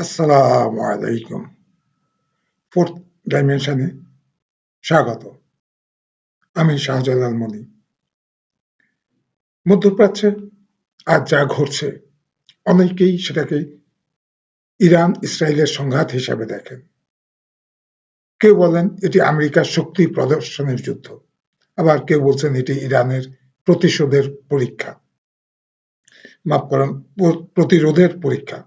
আসসালামু আলাইকুম। ফোর্থ ডাইমেনশনে স্বাগত। আমি শাহজালাল মনি। মধ্যপ্রাচ্যে আজ যা ঘটছে অনেকেই সেটাকে ইরান ইসরায়েলের সংঘাত হিসাবে দেখেন। কেউ বলেন এটি আমেরিকার শক্তি প্রদর্শনের যুদ্ধ, আবার কেউ বলছেন এটি ইরানের প্রতিশোধের পরীক্ষা, মাফ করেন, প্রতিরোধের পরীক্ষা।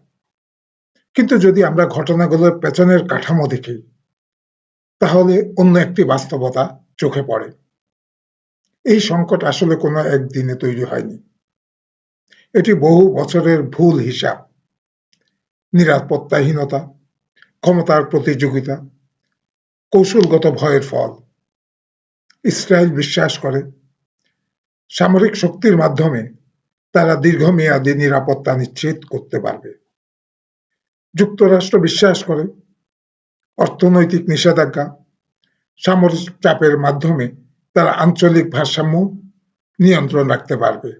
কিন্তু যদি আমরা ঘটনাগুলোর পেছনের কাঠামো দেখি, তাহলে অন্য একটি বাস্তবতা চোখে পড়ে। এই সংকট আসলে কোনো একদিনে তৈরি হয়নি। এটি বহু বছরের ভুল হিসাব, নিরাপত্তাহীনতা, ক্ষমতার প্রতিযোগিতা, কৌশলগত ভয়ের ফল। ইসরায়েল বিশ্বাস করে সামরিক শক্তির মাধ্যমে তারা দীর্ঘমেয়াদী নিরাপত্তা নিশ্চিত করতে পারবে। যুক্তরাষ্ট্র বিশ্বাস করে অর্থনৈতিক নিষেধাজ্ঞা, সামরিক চাপের মাধ্যমে তারা আঞ্চলিক ভারসাম্য নিয়ন্ত্রণ রাখতে পারবে।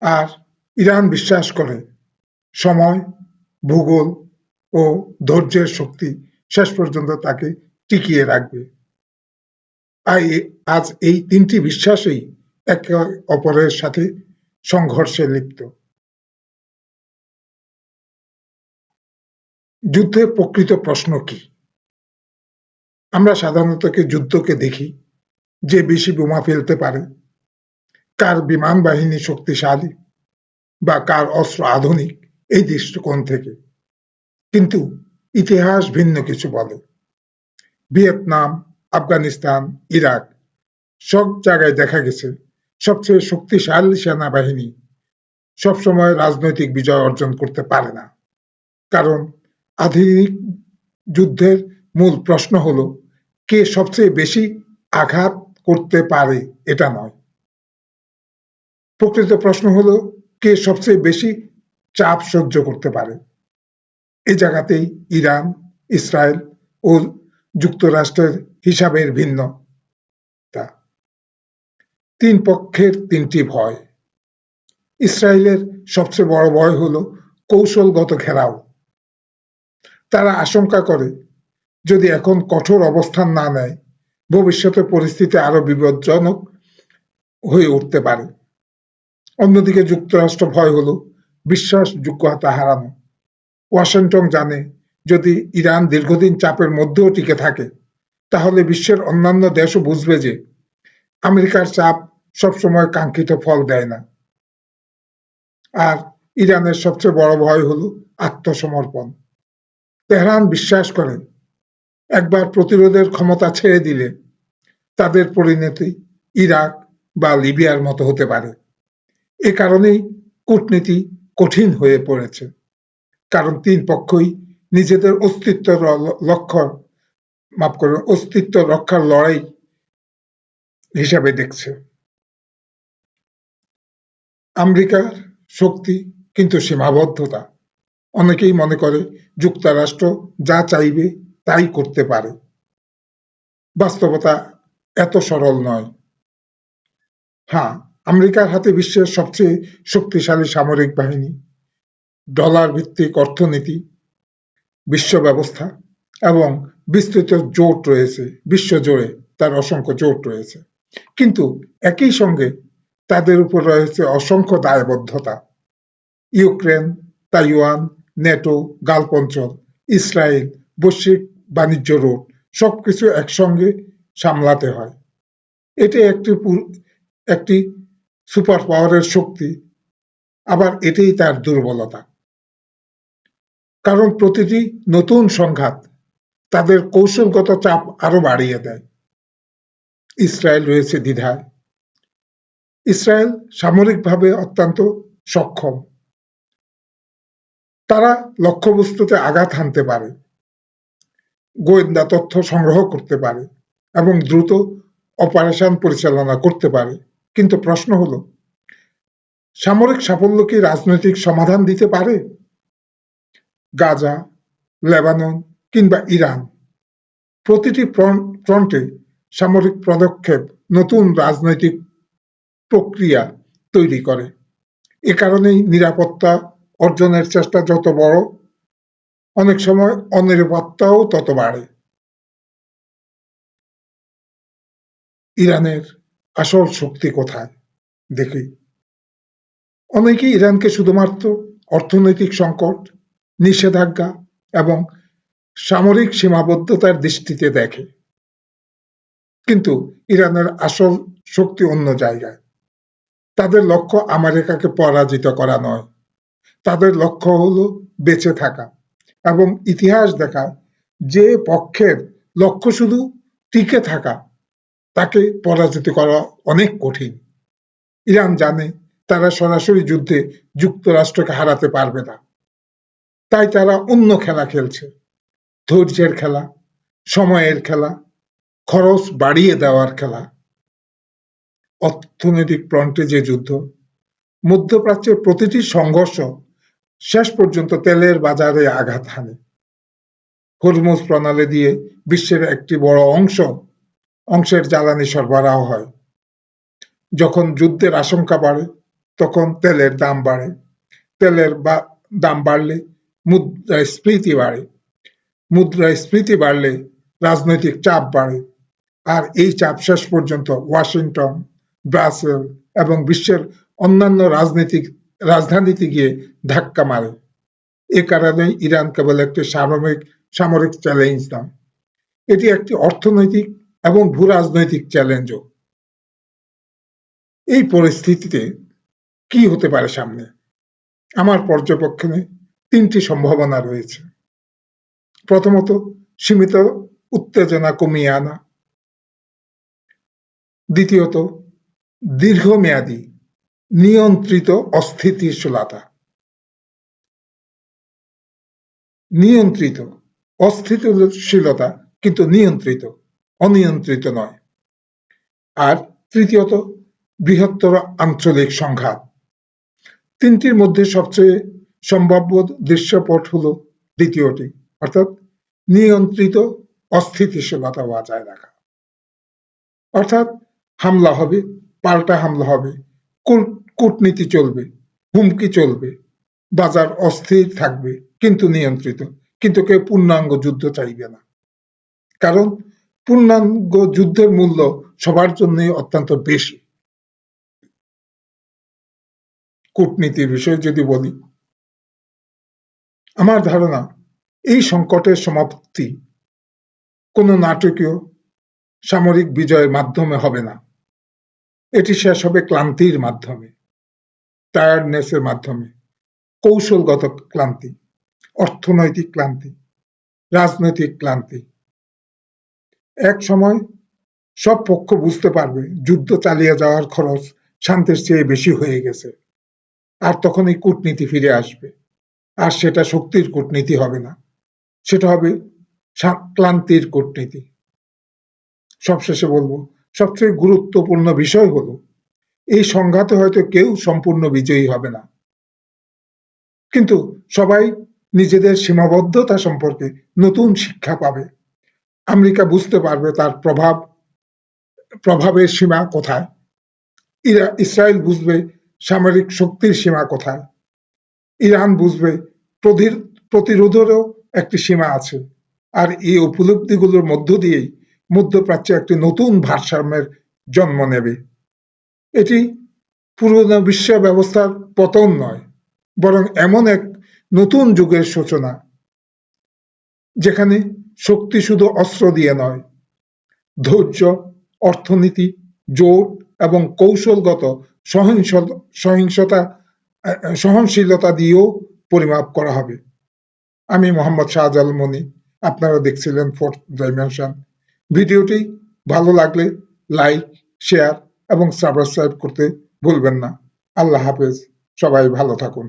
আর ইরান বিশ্বাস করে সময়, ভূগোল ও ধৈর্যের শক্তি শেষ পর্যন্ত তাকে টিকিয়ে রাখবে। আজ এই তিনটি বিশ্বাসই একে অপরের সাথে সংঘর্ষে লিপ্ত। যুদ্ধের প্রকৃত প্রশ্ন কি? আমরা সাধারণত যুদ্ধকে দেখি যে বেশি বোমা ফেলতে পারে, কার বিমান বাহিনী শক্তিশালী বা কার অস্ত্র আধুনিক, এই দৃষ্টিকোণ থেকে। কিন্তু ইতিহাস ভিন্ন কিছু বলে। ভিয়েতনাম, আফগানিস্তান, ইরাক সব জায়গায় দেখা গেছে সবচেয়ে শক্তিশালী সেনাবাহিনী সবসময় রাজনৈতিক বিজয় অর্জন করতে পারে না। কারণ আধুনিক যুদ্ধের মূল প্রশ্ন হলো কে সবচেয়ে বেশি আঘাত করতে পারে, এটা নয়। প্রকৃত প্রশ্ন হলো কে সবচেয়ে বেশি চাপ সহ্য করতে পারে। এই জায়গাতেই ইরান, ইসরায়েল ও যুক্তরাষ্ট্রের হিসাবের ভিন্নতা। তিন পক্ষের তিনটি ভয়। ইসরায়েলের সবচেয়ে বড় ভয় হলো কৌশলগত ঘেরাও। তারা আশঙ্কা করে যদি এখন কঠোর অবস্থান না নেয়, ভবিষ্যতে পরিস্থিতি আরো বিপজ্জনক হয়ে উঠতে পারে। অন্যদিকে যুক্তরাষ্ট্র ভয় হলো বিশ্বাসযোগ্যতা হারানো। ওয়াশিংটন জানে যদি ইরান দীর্ঘদিন চাপের মধ্যেও টিকে থাকে, তাহলে বিশ্বের অন্যান্য দেশও বুঝবে যে আমেরিকার চাপ সবসময় কাঙ্ক্ষিত ফল দেয় না। আর ইরানের সবচেয়ে বড় ভয় হলো আত্মসমর্পণ। তেহরান বিশ্বাস করে একবার প্রতিরোধের ক্ষমতা ছেড়ে দিলে তাদের পরিণতি ইরাক বা লিবিয়ার মতো হতে পারে। এ কারণেই কূটনীতি কঠিন হয়ে পড়েছে। কারণ তিন পক্ষই নিজেদের অস্তিত্ব রক্ষার লড়াই হিসাবে দেখছে। আমেরিকার শক্তি কিন্তু সীমাবদ্ধতা। অনেকেই মনে করে যুক্তরাষ্ট্র যা চাইবে তাই করতে পারে। বাস্তবতা এত সরল নয়। হ্যাঁ, আমেরিকার হাতে বিশ্বের সবচেয়ে শক্তিশালী সামরিক বাহিনী, ডলার ভিত্তিক অর্থনীতি, বিশ্ব ব্যবস্থা এবং বিস্তৃত জোট রয়েছে। বিশ্বজুড়ে তার অসংখ্য জোট রয়েছে। কিন্তু একই সঙ্গে তাদের উপর রয়েছে অসংখ্য দায়বদ্ধতা। ইউক্রেন, তাইওয়ান, নেটো, গালফ অঞ্চল, ইসরায়েল, বৈশ্বিক বাণিজ্য রোধ সবকিছু একসঙ্গে সামলাতে হয়। এটি একটি সুপার পাওয়ারের শক্তি, আবার এটাই তার দুর্বলতা। কারণ প্রতিটি নতুন সংঘাত তাদের কৌশলগত চাপ আরো বাড়িয়ে দেয়। ইসরায়েল রয়েছে দ্বিধায়। ইসরায়েল সামরিকভাবে অত্যন্ত সক্ষম। তারা লক্ষ্যবস্তুতে আঘাত হানতে পারে, গোয়েন্দা তথ্য সংগ্রহ করতে পারে এবং দ্রুত অপারেশন পরিচালনা করতে পারে। কিন্তু প্রশ্ন হলো সামরিক সাফল্য কি রাজনৈতিক সমাধান দিতে পারে? গাজা, লেবানন কিংবা ইরান প্রতিটি ফ্রন্টে সামরিক পদক্ষেপ নতুন রাজনৈতিক প্রক্রিয়া তৈরি করে। এ কারণেই নিরাপত্তা অর্জনের চেষ্টা যত বড়, অনেক সময় অনিরাপত্তাও তত বাড়ে। ইরানের আসল শক্তি কোথায় দেখি। অনেকেই ইরানকে শুধুমাত্র অর্থনৈতিক সংকট, নিষেধাজ্ঞা এবং সামরিক সীমাবদ্ধতার দৃষ্টিতে দেখে, কিন্তু ইরানের আসল শক্তি অন্য জায়গায়। তাদের লক্ষ্য আমেরিকাকে পরাজিত করা নয়, তাদের লক্ষ্য হলো বেঁচে থাকা। এবং ইতিহাস দেখায় যে পক্ষের লক্ষ্য শুধু টিকে থাকা তাকে পরাজিত করা অনেক কঠিন। ইরান জানে তারা সরাসরি যুদ্ধে যুক্তরাষ্ট্রকে হারাতে পারবে না, তাই তারা অন্য খেলা খেলছে, ধৈর্যের খেলা, সময়ের খেলা, খরচ বাড়িয়ে দেওয়ার খেলা। অর্থনৈতিক ফ্রন্টে যে যুদ্ধ, মধ্যপ্রাচ্যের প্রতিটি সংঘর্ষ শেষ পর্যন্ত তেলের বাজারে আঘাত হানে। হরমুজ প্রণালী দিয়ে বিশ্বের একটি বড় অংশের জ্বালানি সরবরাহ হয়। যখন যুদ্ধের আশঙ্কা বাড়ে তখন তেলের দাম বাড়ে, তেলের দাম বাড়লে মুদ্রাস্ফীতি বাড়ে, মুদ্রাস্ফীতি বাড়লে রাজনৈতিক চাপ বাড়ে, আর এই চাপ শেষ পর্যন্ত ওয়াশিংটন, ব্রাসেল এবং বিশ্বের অন্যান্য রাজধানীতে গিয়ে ধাক্কা মারে। এ কারণে ইরান কেবল একটি সামরিক চ্যালেঞ্জ নয়, এটি একটি অর্থনৈতিক এবং ভূরাজনৈতিক চ্যালেঞ্জও। এই পরিস্থিতিতে কি হতে পারে সামনে? আমার পর্যবেক্ষণে তিনটি সম্ভাবনা রয়েছে। প্রথমত, সীমিত উত্তেজনা কমিয়ে আনা। দ্বিতীয়ত, দীর্ঘমেয়াদী নিয়ন্ত্রিত অস্থিতিশীলতা। নিয়ন্ত্রিত অস্থিতিশীলতা, কিন্তু নিয়ন্ত্রিত, অনিয়ন্ত্রিত নয়। আর তৃতীয়ত, বৃহত্তর আঞ্চলিক সংঘাত। তিনটির মধ্যে সবচেয়ে সম্ভাব্য দৃশ্যপট হলো দ্বিতীয়টি, অর্থাৎ নিয়ন্ত্রিত অস্থিতিশীলতা বজায় রাখা। অর্থাৎ হামলা হবে, পাল্টা হামলা হবে, কূটনীতি চলবে, হুমকি চলবে, বাজার অস্থির থাকবে কিন্তু নিয়ন্ত্রিত। কিন্তু কেউ পূর্ণাঙ্গ যুদ্ধ চাইবে না, কারণ পূর্ণাঙ্গ যুদ্ধের মূল্য সবার জন্যই অত্যন্ত বেশি। কূটনীতির বিষয়ে যদি বলি, আমার ধারণা এই সংকটের সমাপ্তি কোনো নাটকীয় সামরিক বিজয়ের মাধ্যমে হবে না। এটি শেষ হবে ক্লান্তির মাধ্যমে, টায়ার্ডনেসের মাধ্যমে, কৌশলগত ক্লান্তি, অর্থনৈতিক ক্লান্তি, রাজনৈতিক ক্লান্তি। এক সময় সব পক্ষ বুঝতে পারবে যুদ্ধ চালিয়ে যাওয়ার খরচ শান্তির চেয়ে বেশি হয়ে গেছে, আর তখনই কূটনীতি ফিরে আসবে। আর সেটা শক্তির কূটনীতি হবে না, সেটা হবে ক্লান্তির কূটনীতি। সবশেষে বলবো, সবচেয়ে গুরুত্বপূর্ণ বিষয় হলো এই সংঘাতে হয়তো কেউ সম্পূর্ণ বিজয়ী হবে না, কিন্তু সবাই নিজেদের সীমাবদ্ধতা সম্পর্কে নতুন শিক্ষা পাবে। আমেরিকা বুঝতে পারবে তার প্রভাবের সীমা কোথায়, ইসরায়েল বুঝবে সামরিক শক্তির সীমা কোথায়, ইরান বুঝবে প্রতিরোধেরও একটি সীমা আছে। আর এই উপলব্ধিগুলোর মধ্য দিয়েই মধ্যপ্রাচ্যে একটি নতুন ভারসাম্যের জন্ম নেবে। এটি পুরনো বিশ্ব ব্যবস্থার পতন নয়, বরং এমন এক নতুন যুগের সূচনা, যেখানে শক্তি শুধু অস্ত্র দিয়ে নয়, ধৈর্য, অর্থনীতি, জোট এবং কৌশলগত সহনশীলতা দিয়েও পরিমাপ করা হবে। আমি মোহাম্মদ শাহজালাল মনি, আপনারা দেখছিলেন ফোর্থ ডাইমেনশন। ভিডিওটি ভালো লাগলে লাইক, শেয়ার এবং সাবস্ক্রাইব করতে ভুলবেন না। আল্লাহ হাফেজ, সবাই ভালো থাকুন।